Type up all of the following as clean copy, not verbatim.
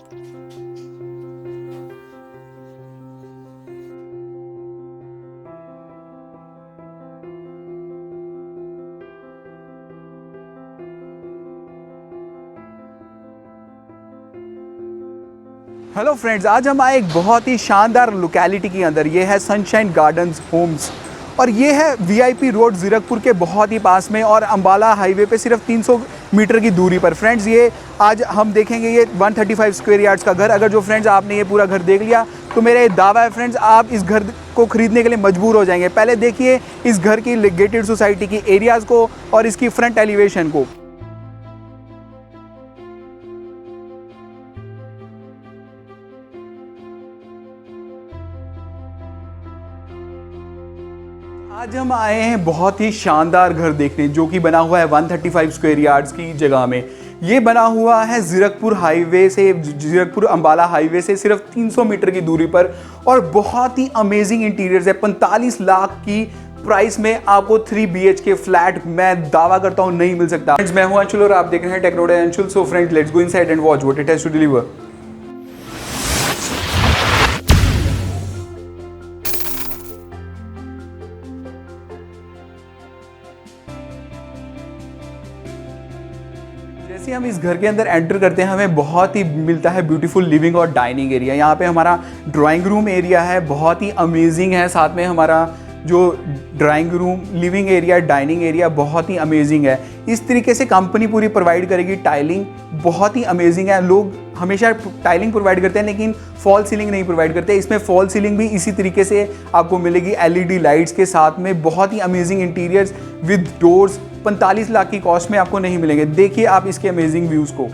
Hello friends, आज हम आए एक बहुत ही शानदार लोकेलिटी के अंदर। ये है सनशाइन गार्डन्स होम्स और ये है वीआईपी रोड जीरकपुर के बहुत ही पास में और अंबाला हाईवे पे सिर्फ 300 मीटर की दूरी पर। फ्रेंड्स, ये आज हम देखेंगे ये 135 स्क्वायर यार्ड्स का घर। अगर जो फ्रेंड्स आपने ये पूरा घर देख लिया तो मेरा ये दावा है फ्रेंड्स, आप इस घर को खरीदने के लिए मजबूर हो जाएंगे। पहले देखिए इस घर की गेटेड सोसाइटी की एरियाज़ को और इसकी फ्रंट एलिवेशन को। आज हम आए हैं बहुत ही शानदार घर देखने, जो कि बना हुआ है 135 स्क्वायर यार्ड्स की जगह में। ये बना हुआ है जीरकपुर हाईवे से, जीरकपुर अंबाला हाईवे से सिर्फ 300 मीटर की दूरी पर और बहुत ही अमेजिंग इंटीरियर्स है। 45 लाख की प्राइस में आपको 3 BHK फ्लैट मैं दावा करता हूँ नहीं मिल सकता। फ्रेंड्स, मैं हूं अंशुल और आप देख रहे हैं टेक्नोड Anshul. So friends, let's go inside and watch what it has to deliver. जैसे हम इस घर के अंदर एंटर करते हैं, हमें बहुत ही मिलता है ब्यूटीफुल लिविंग और डाइनिंग एरिया। यहाँ पे हमारा ड्राइंग रूम एरिया है, बहुत ही अमेजिंग है। साथ में हमारा जो drawing room, living area, dining area बहुत ही अमेजिंग है। इस तरीके से कंपनी पूरी प्रोवाइड करेगी। टाइलिंग बहुत ही अमेजिंग है। लोग हमेशा टाइलिंग प्रोवाइड करते हैं लेकिन फॉल सीलिंग नहीं प्रोवाइड करते। इसमें फॉल सीलिंग भी इसी तरीके से आपको मिलेगी, LED लाइट्स के साथ में। बहुत ही amazing interiors with doors 45 lakh की कॉस्ट में आपको नहीं मिलेंगे। देखिए आप इसके अमेजिंग व्यूज़ को।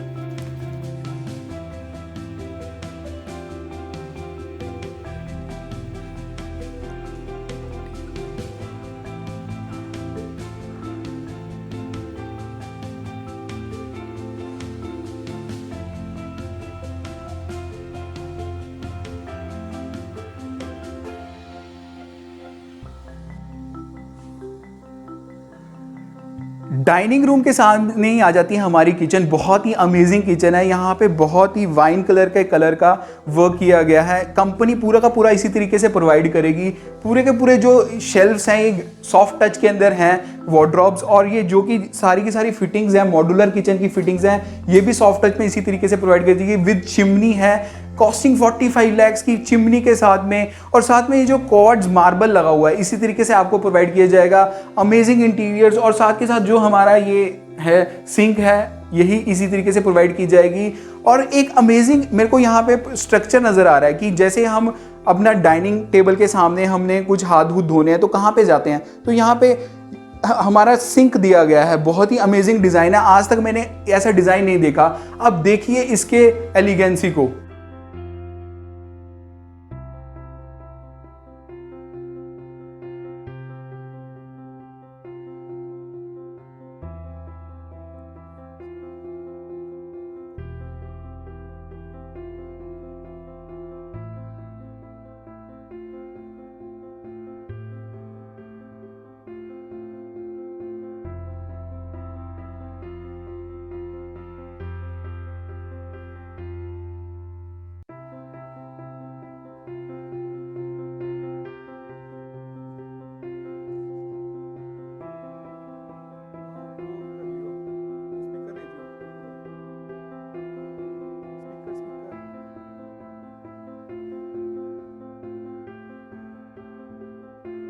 डाइनिंग रूम के सामने ही आ जाती है हमारी किचन। बहुत ही अमेजिंग किचन है। यहाँ पे बहुत ही वाइन कलर के कलर का वर्क किया गया है। कंपनी पूरा का पूरा इसी तरीके से प्रोवाइड करेगी। पूरे के पूरे जो शेल्फ्स हैं ये सॉफ्ट टच के अंदर हैं, वार्डरोब्स, और ये जो कि सारी की सारी फिटिंग्स हैं, मॉड्यूलर किचन की फिटिंग्स हैं, ये भी सॉफ्ट टच में इसी तरीके से प्रोवाइड कर दी। विद चिमनी है, कॉस्टिंग 45 लैक्स की चिमनी के साथ में, और साथ में ये जो कॉर्ड्स मार्बल लगा हुआ है इसी तरीके से आपको प्रोवाइड किया जाएगा। अमेजिंग इंटीरियर्स, और साथ के साथ जो हमारा ये है सिंक है, यही इसी तरीके से प्रोवाइड की जाएगी। और एक अमेजिंग मेरे को यहाँ पे स्ट्रक्चर नज़र आ रहा है कि जैसे हम अपना डाइनिंग टेबल के सामने हमने कुछ हाथ धूत धोने हैं तो कहाँ पे जाते हैं, तो यहाँ पे हमारा सिंक दिया गया है। बहुत ही अमेजिंग डिज़ाइन है। आज तक मैंने ऐसा डिज़ाइन नहीं देखा। अब देखिए इसके एलिगेंसी को।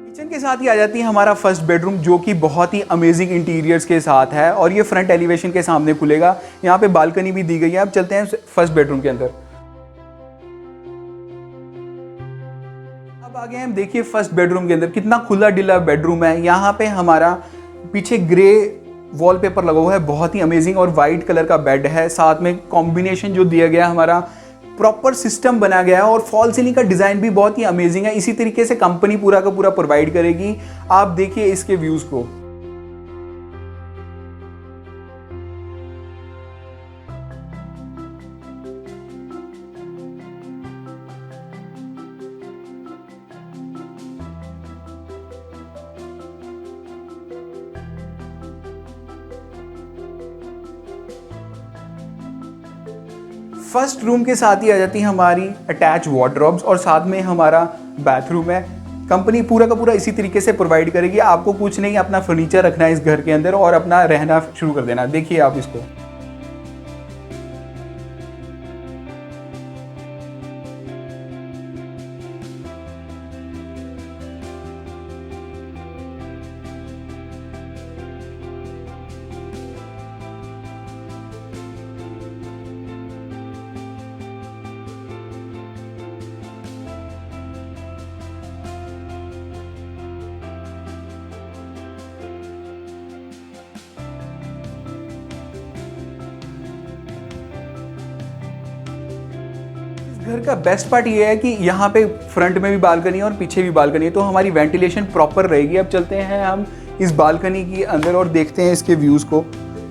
किचन के साथ ही आ जाती है हमारा फर्स्ट बेडरूम, जो कि बहुत ही अमेजिंग इंटीरियर्स के साथ है और ये फ्रंट एलिवेशन के सामने खुलेगा। यहाँ पे बालकनी भी दी गई है। अब चलते हैं फर्स्ट बेडरूम के अंदर। अब आगे हम देखिए फर्स्ट बेडरूम के अंदर कितना खुला डिला बेडरूम है। यहाँ पे हमारा पीछे ग्रे वॉलपेपर लगा हुआ है, बहुत ही अमेजिंग, और वाइट कलर का बेड है। साथ में कॉम्बिनेशन जो दिया गया हमारा प्रॉपर सिस्टम बना गया है, और फॉल सीलिंग का डिज़ाइन भी बहुत ही अमेजिंग है। इसी तरीके से कंपनी पूरा का पूरा प्रोवाइड करेगी। आप देखिए इसके व्यूज़ को। फर्स्ट रूम के साथ ही आ जाती है हमारी अटैच वार्डरोब्स और साथ में हमारा बाथरूम है। कंपनी पूरा का पूरा इसी तरीके से प्रोवाइड करेगी। आपको कुछ नहीं, अपना फर्नीचर रखना है इस घर के अंदर और अपना रहना शुरू कर देना। देखिए आप इसको। घर का बेस्ट पार्ट ये है कि यहाँ पे फ्रंट में भी बालकनी है और पीछे भी बालकनी है, तो हमारी वेंटिलेशन प्रॉपर रहेगी। अब चलते हैं हम इस बालकनी के अंदर और देखते हैं इसके व्यूज़ को।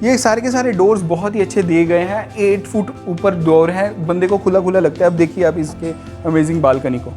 ये सारे के सारे डोर्स बहुत ही अच्छे दिए गए हैं। 8 फुट ऊपर डोर है, बंदे को खुला खुला लगता है। अब देखिए आप इसके अमेजिंग बालकनी को।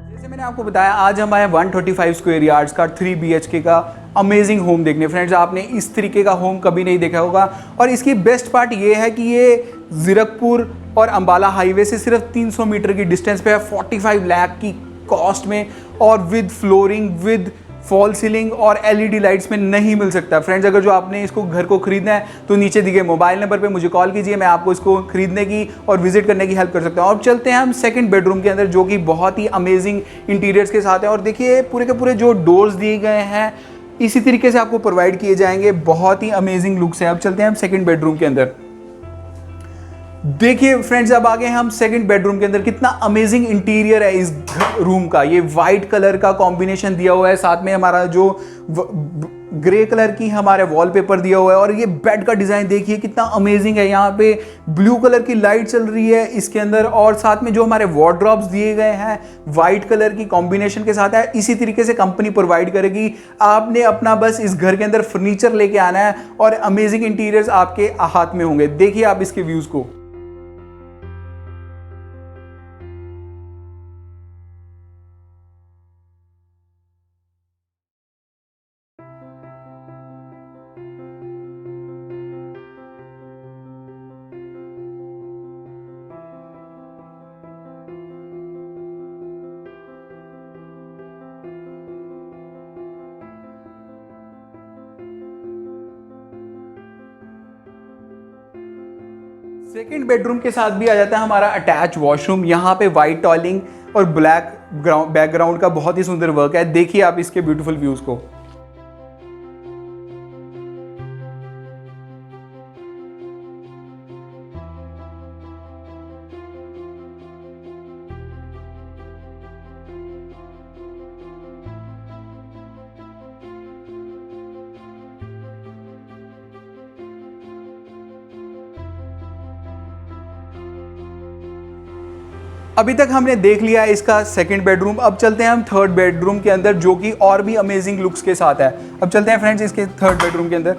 जैसे मैंने आपको बताया, आज हम आए 135 स्क्वायर यार्ड्स का 3 BHK का अमेजिंग होम देखने। फ्रेंड्स, आपने इस तरीके का होम कभी नहीं देखा होगा और इसकी बेस्ट पार्ट ये है कि ये जीरकपुर और अंबाला हाईवे से सिर्फ 300 मीटर की डिस्टेंस पे है, 45 लाख की कॉस्ट में और with flooring, with fall ceiling और LED लाइट्स में नहीं मिल सकता। फ्रेंड्स, अगर जो आपने इसको घर को खरीदना है तो नीचे दिए गए मोबाइल नंबर पे मुझे कॉल कीजिए, मैं आपको इसको खरीदने की और विजिट करने की हेल्प कर सकता हूँ। अब चलते हैं हम सेकंड बेडरूम के अंदर, जो कि बहुत ही अमेजिंग इंटीरियर्स के साथ है। और देखिए पूरे के पूरे जो डोर्स दिए गए हैं इसी तरीके से आपको प्रोवाइड किए जाएंगे, बहुत ही अमेजिंग लुक्स है। अब चलते हैं हम सेकंड बेडरूम के अंदर। देखिए फ्रेंड्स, अब आगे हम सेकंड बेडरूम के अंदर। कितना अमेजिंग इंटीरियर है इस रूम का। ये वाइट कलर का कॉम्बिनेशन दिया हुआ है, साथ में हमारा जो ग्रे कलर की हमारे वॉलपेपर दिया हुआ है और ये बेड का डिजाइन देखिए कितना अमेजिंग है। यहाँ पे ब्लू कलर की लाइट चल रही है इसके अंदर और साथ में जो हमारे वार्डरोब्स दिए गए हैं वाइट कलर की कॉम्बिनेशन के साथ है। इसी तरीके से कंपनी प्रोवाइड करेगी। आपने अपना बस इस घर के अंदर फर्नीचर लेके आना है और अमेजिंग इंटीरियर्स आपके हाथ में होंगे। देखिए आप इसके व्यूज को। सेकेंड बेडरूम के साथ भी आ जाता है हमारा अटैच वॉशरूम। यहाँ पे वाइट टॉलिंग और ब्लैक बैकग्राउंड का बहुत ही सुंदर वर्क है। देखिए आप इसके ब्यूटीफुल व्यूज को। अभी तक हमने देख लिया है इसका सेकंड बेडरूम। अब चलते हैं हम थर्ड बेडरूम के अंदर, जो कि और भी अमेजिंग लुक्स के साथ है। अब चलते हैं फ्रेंड्स इसके थर्ड बेडरूम के अंदर।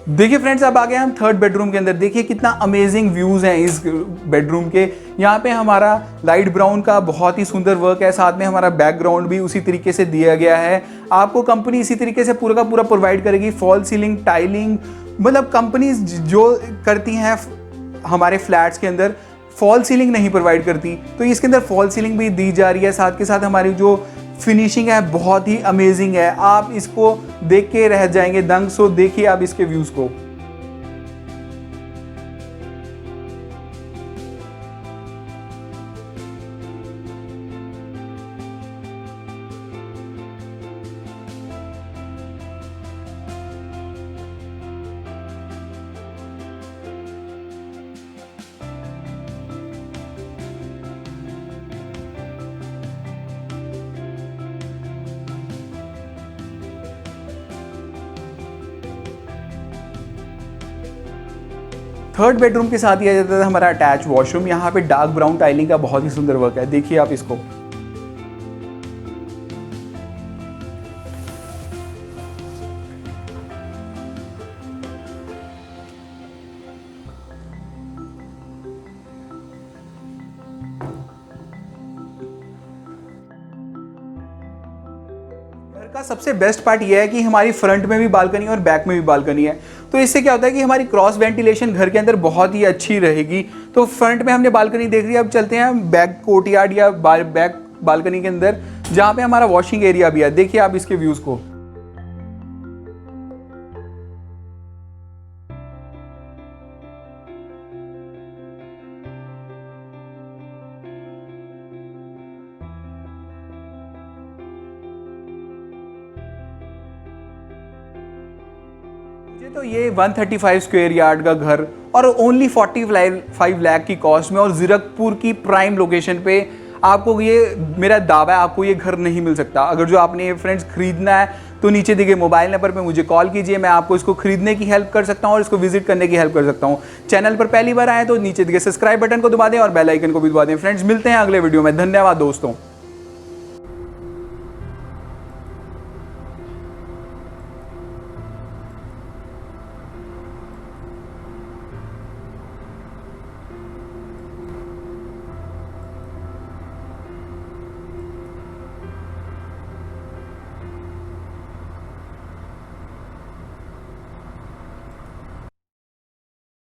देखिए फ्रेंड्स, अब आ गए हम थर्ड बेडरूम के अंदर। देखिए कितना अमेजिंग व्यूज हैं इस बेडरूम के। यहाँ पे हमारा लाइट ब्राउन का बहुत ही सुंदर वर्क है, साथ में हमारा बैकग्राउंड भी उसी तरीके से दिया गया है। आपको कंपनी इसी तरीके से पूरा का पूरा प्रोवाइड करेगी। फॉल सीलिंग, टाइलिंग, मतलब कंपनी जो करती हैं हमारे फ्लैट्स के अंदर फॉल सीलिंग नहीं प्रोवाइड करती, तो इसके अंदर फॉल सीलिंग भी दी जा रही है। साथ के साथ हमारी जो फिनिशिंग है बहुत ही अमेजिंग है। आप इसको देख के रह जाएंगे दंग। सो देखिए आप इसके व्यूज को। थर्ड बेडरूम के साथ ही आ जाता है हमारा अटैच वॉशरूम। यहाँ पे डार्क ब्राउन टाइलिंग का बहुत ही सुंदर वर्क है। देखिए आप इसको। का सबसे बेस्ट पार्ट ये है कि हमारी फ्रंट में भी बालकनी है और बैक में भी बालकनी है, तो इससे क्या होता है कि हमारी क्रॉस वेंटिलेशन घर के अंदर बहुत ही अच्छी रहेगी। तो फ्रंट में हमने बालकनी देख ली, अब चलते हैं बैक कोर्टयार्ड या बैक बालकनी के अंदर, जहाँ पे हमारा वॉशिंग एरिया भी है। देखिए आप इसके व्यूज़ को। मुझे तो ये 135 स्क्वायर यार्ड का घर और ओनली 45 लाख की कॉस्ट में और जीरकपुर की प्राइम लोकेशन पे आपको ये, मेरा दावा है, आपको ये घर नहीं मिल सकता। अगर जो आपने ये फ्रेंड्स खरीदना है तो नीचे दिए गए मोबाइल नंबर पे मुझे कॉल कीजिए, मैं आपको इसको खरीदने की हेल्प कर सकता हूँ और इसको विजिट करने की हेल्प कर सकता हूँ। चैनल पर पहली बार आए तो नीचे दिए सब्सक्राइब बटन को दबा दें और बेल आइकन को भी दबा दें। फ्रेंड्स मिलते हैं अगले वीडियो में। धन्यवाद दोस्तों।